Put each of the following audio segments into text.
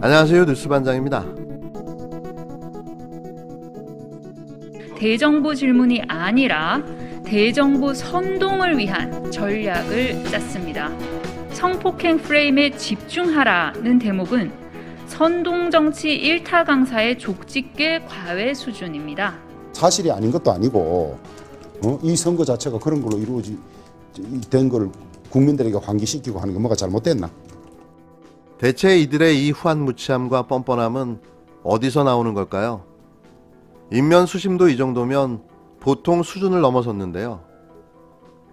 안녕하세요, 뉴스반장입니다. 대정부 질문이 아니라 대정부 선동을 위한 전략을 짰습니다. 성폭행 프레임에 집중하라는 대목은 선동정치 일타 강사의 족집게 과외 수준입니다. 사실이 아닌 것도 아니고 이 선거 자체가 그런 걸로 이루어진 걸 국민들에게 환기시키고 하는 게 뭐가 잘못됐나? 대체 이들의 이 후한무치함과 뻔뻔함은 어디서 나오는 걸까요? 인면수심도 이 정도면 보통 수준을 넘어섰는데요.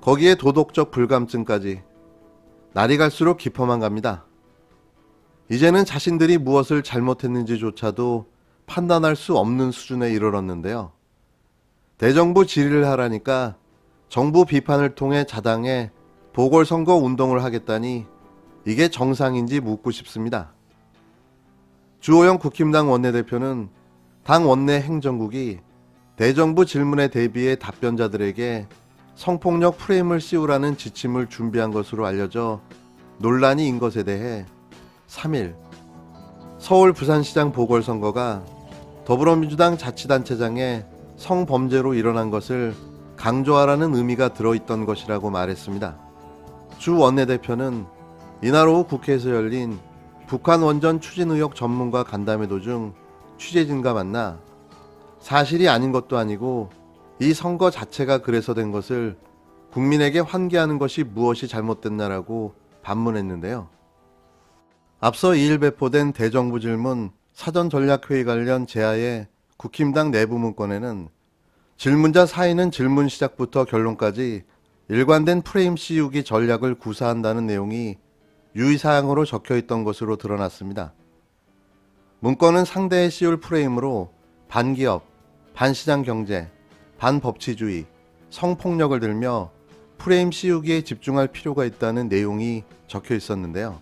거기에 도덕적 불감증까지 날이 갈수록 깊어만 갑니다. 이제는 자신들이 무엇을 잘못했는지조차도 판단할 수 없는 수준에 이르렀는데요. 대정부 질의를 하라니까 정부 비판을 통해 자당해 보궐선거 운동을 하겠다니 이게 정상인지 묻고 싶습니다. 주호영 국힘당 원내대표는 당 원내 행정국이 대정부 질문에 대비해 답변자들에게 성폭력 프레임을 씌우라는 지침을 준비한 것으로 알려져 논란이 인 것에 대해 3일 서울 부산시장 보궐선거가 더불어민주당 자치단체장의 성범죄로 일어난 것을 강조하라는 의미가 들어있던 것이라고 말했습니다. 주 원내대표는 이날 오후 국회에서 열린 북한 원전 추진 의혹 전문가 간담회 도중 취재진과 만나 사실이 아닌 것도 아니고 이 선거 자체가 그래서 된 것을 국민에게 환기하는 것이 무엇이 잘못됐나라고 반문했는데요. 앞서 2일 배포된 대정부 질문 사전전략회의 관련 제하의 국힘당 내부 문건에는 질문자 사인은 질문 시작부터 결론까지 일관된 프레임 씌우기 전략을 구사한다는 내용이 유의사항으로 적혀있던 것으로 드러났습니다. 문건은 상대에 씌울 프레임으로 반기업, 반시장 경제, 반법치주의, 성폭력을 들며 프레임 씌우기에 집중할 필요가 있다는 내용이 적혀 있었는데요.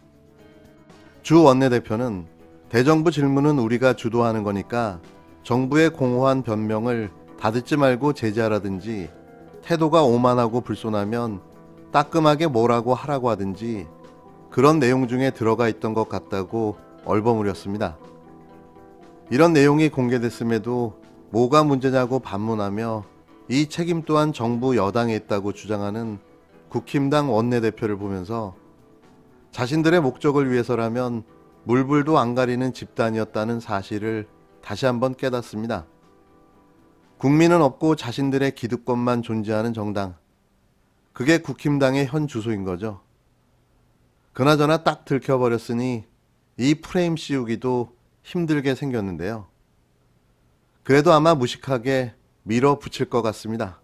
주 원내대표는 대정부 질문은 우리가 주도하는 거니까 정부의 공허한 변명을 다 듣지 말고 제지하라든지 태도가 오만하고 불손하면 따끔하게 뭐라고 하라고 하든지 그런 내용 중에 들어가 있던 것 같다고 얼버무렸습니다. 이런 내용이 공개됐음에도 뭐가 문제냐고 반문하며 이 책임 또한 정부 여당에 있다고 주장하는 국힘당 원내대표를 보면서 자신들의 목적을 위해서라면 물불도 안 가리는 집단이었다는 사실을 다시 한번 깨닫습니다. 국민은 없고 자신들의 기득권만 존재하는 정당. 그게 국힘당의 현 주소인 거죠. 그나저나 딱 들켜버렸으니 이 프레임 씌우기도 힘들게 생겼는데요. 그래도 아마 무식하게 밀어붙일 것 같습니다.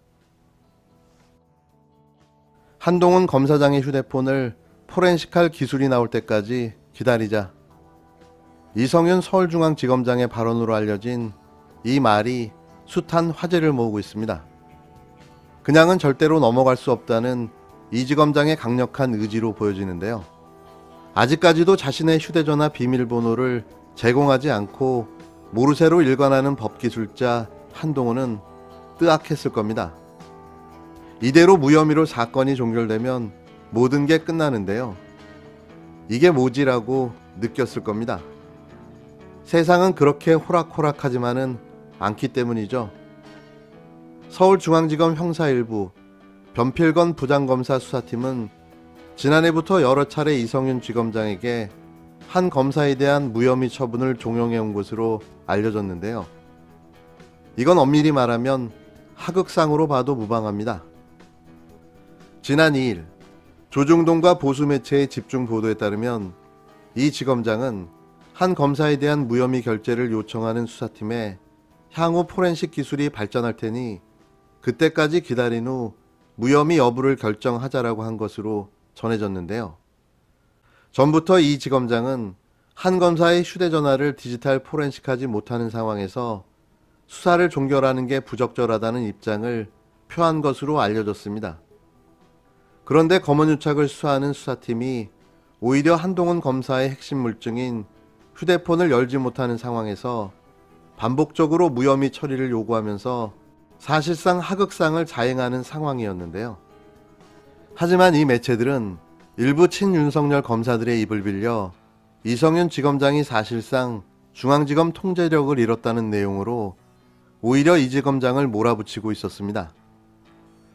한동훈 검사장의 휴대폰을 포렌식할 기술이 나올 때까지 기다리자. 이성윤 서울중앙지검장의 발언으로 알려진 이 말이 숱한 화제를 모으고 있습니다. 그냥은 절대로 넘어갈 수 없다는 이 지검장의 강력한 의지로 보여지는데요. 아직까지도 자신의 휴대전화 비밀번호를 제공하지 않고 모르쇠로 일관하는 법기술자 한동훈은 뜨악했을 겁니다. 이대로 무혐의로 사건이 종결되면 모든 게 끝나는데요. 이게 뭐지라고 느꼈을 겁니다. 세상은 그렇게 호락호락하지만은 않기 때문이죠. 서울중앙지검 형사1부 변필건 부장검사 수사팀은 지난해부터 여러 차례 이성윤 지검장에게 한 검사에 대한 무혐의 처분을 종용해온 것으로 알려졌는데요. 이건 엄밀히 말하면 하극상으로 봐도 무방합니다. 지난 2일 조중동과 보수 매체의 집중 보도에 따르면 이 지검장은 한 검사에 대한 무혐의 결재를 요청하는 수사팀에 향후 포렌식 기술이 발전할 테니 그때까지 기다린 후 무혐의 여부를 결정하자라고 한 것으로 전해졌는데요. 전부터 이 지검장은 한 검사의 휴대전화를 디지털 포렌식하지 못하는 상황에서 수사를 종결하는 게 부적절하다는 입장을 표한 것으로 알려졌습니다. 그런데 검언유착을 수사하는 수사팀이 오히려 한동훈 검사의 핵심 물증인 휴대폰을 열지 못하는 상황에서 반복적으로 무혐의 처리를 요구하면서 사실상 하극상을 자행하는 상황이었는데요. 하지만 이 매체들은 일부 친윤석열 검사들의 입을 빌려 이성윤 지검장이 사실상 중앙지검 통제력을 잃었다는 내용으로 오히려 이 지검장을 몰아붙이고 있었습니다.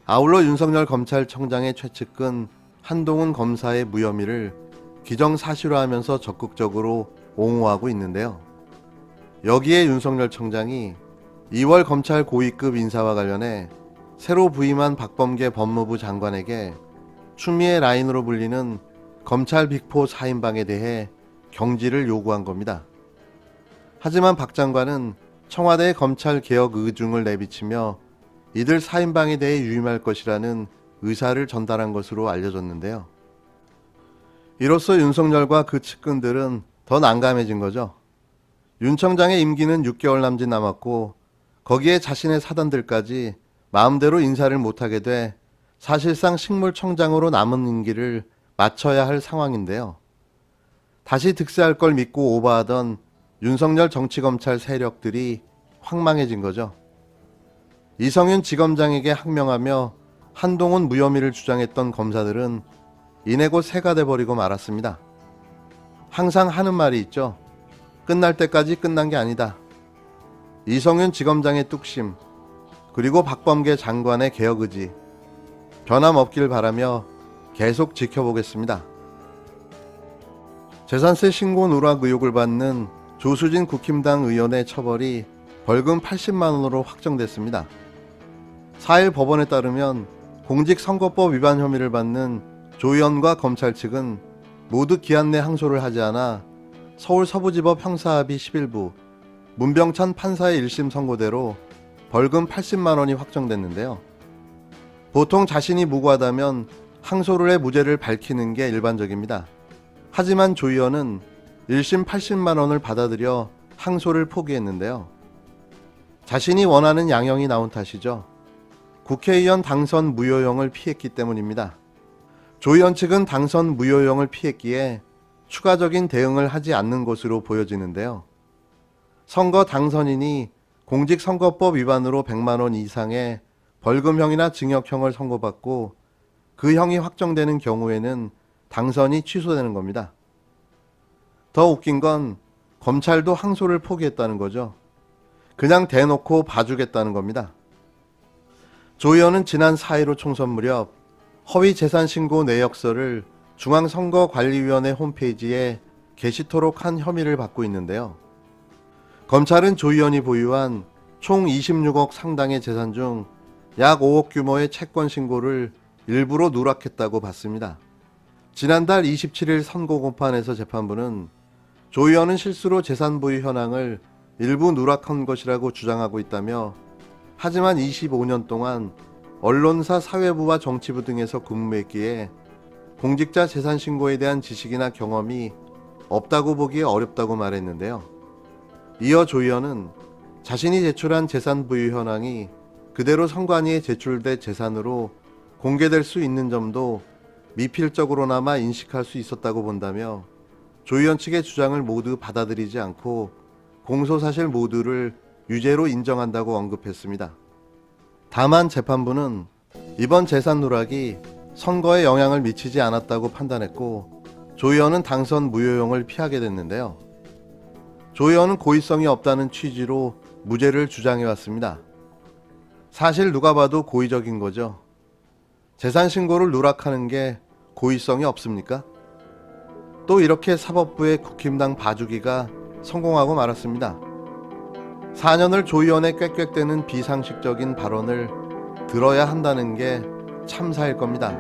아울러 윤석열 검찰청장의 최측근 한동훈 검사의 무혐의를 기정사실화하면서 적극적으로 옹호하고 있는데요. 여기에 윤석열 청장이 2월 검찰 고위급 인사와 관련해 새로 부임한 박범계 법무부 장관에게 추미애 라인으로 불리는 검찰 빅4 4인방에 대해 경질을 요구한 겁니다. 하지만 박 장관은 청와대의 검찰 개혁 의중을 내비치며 이들 4인방에 대해 유임할 것이라는 의사를 전달한 것으로 알려졌는데요. 이로써 윤석열과 그 측근들은 더 난감해진 거죠. 윤 청장의 임기는 6개월 남짓 남았고 거기에 자신의 사단들까지 마음대로 인사를 못하게 돼 사실상 식물청장으로 남은 임기를 마쳐야 할 상황인데요. 다시 득세할 걸 믿고 오버하던 윤석열 정치검찰 세력들이 황망해진 거죠. 이성윤 지검장에게 항명하며 한동훈 무혐의를 주장했던 검사들은 이내 곧 새가 돼버리고 말았습니다. 항상 하는 말이 있죠. 끝날 때까지 끝난 게 아니다. 이성윤 지검장의 뚝심, 그리고 박범계 장관의 개혁 의지, 변함없길 바라며 계속 지켜보겠습니다. 재산세 신고 누락 의혹을 받는 조수진 국힘당 의원의 처벌이 벌금 80만 원으로 확정됐습니다. 4일 법원에 따르면 공직선거법 위반 혐의를 받는 조 의원과 검찰 측은 모두 기한 내 항소를 하지 않아 서울 서부지법 형사합의 11부 문병찬 판사의 1심 선고대로 벌금 80만 원이 확정됐는데요. 보통 자신이 무고하다면 항소를 해 무죄를 밝히는 게 일반적입니다. 하지만 조 의원은 1심 80만 원을 받아들여 항소를 포기했는데요. 자신이 원하는 양형이 나온 탓이죠. 국회의원 당선 무효형을 피했기 때문입니다. 조 의원 측은 당선 무효형을 피했기에 추가적인 대응을 하지 않는 것으로 보여지는데요. 선거 당선인이 공직선거법 위반으로 100만 원 이상의 벌금형이나 징역형을 선고받고 그 형이 확정되는 경우에는 당선이 취소되는 겁니다. 더 웃긴 건 검찰도 항소를 포기했다는 거죠. 그냥 대놓고 봐주겠다는 겁니다. 조 의원은 지난 4.15 총선 무렵 허위 재산 신고 내역서를 중앙선거관리위원회 홈페이지에 게시토록 한 혐의를 받고 있는데요. 검찰은 조 의원이 보유한 총 26억 상당의 재산 중 약 5억 규모의 채권 신고를 일부러 누락했다고 봤습니다. 지난달 27일 선고 공판에서 재판부는 조 의원은 실수로 재산 보유 현황을 일부 누락한 것이라고 주장하고 있다며, 하지만 25년 동안 언론사 사회부와 정치부 등에서 근무했기에 공직자 재산 신고에 대한 지식이나 경험이 없다고 보기에 어렵다고 말했는데요. 이어 조 의원은 자신이 제출한 재산 보유 현황이 그대로 선관위에 제출된 재산으로 공개될 수 있는 점도 미필적으로나마 인식할 수 있었다고 본다며 조 의원 측의 주장을 모두 받아들이지 않고 공소사실 모두를 유죄로 인정한다고 언급했습니다. 다만 재판부는 이번 재산 누락이 선거에 영향을 미치지 않았다고 판단했고 조 의원은 당선 무효형을 피하게 됐는데요. 조 의원은 고의성이 없다는 취지로 무죄를 주장해왔습니다. 사실 누가 봐도 고의적인 거죠. 재산 신고를 누락하는 게 고의성이 없습니까? 또 이렇게 사법부의 국힘당 봐주기가 성공하고 말았습니다. 4년을 조 의원의 꽥꽥대는 비상식적인 발언을 들어야 한다는 게 참사일 겁니다.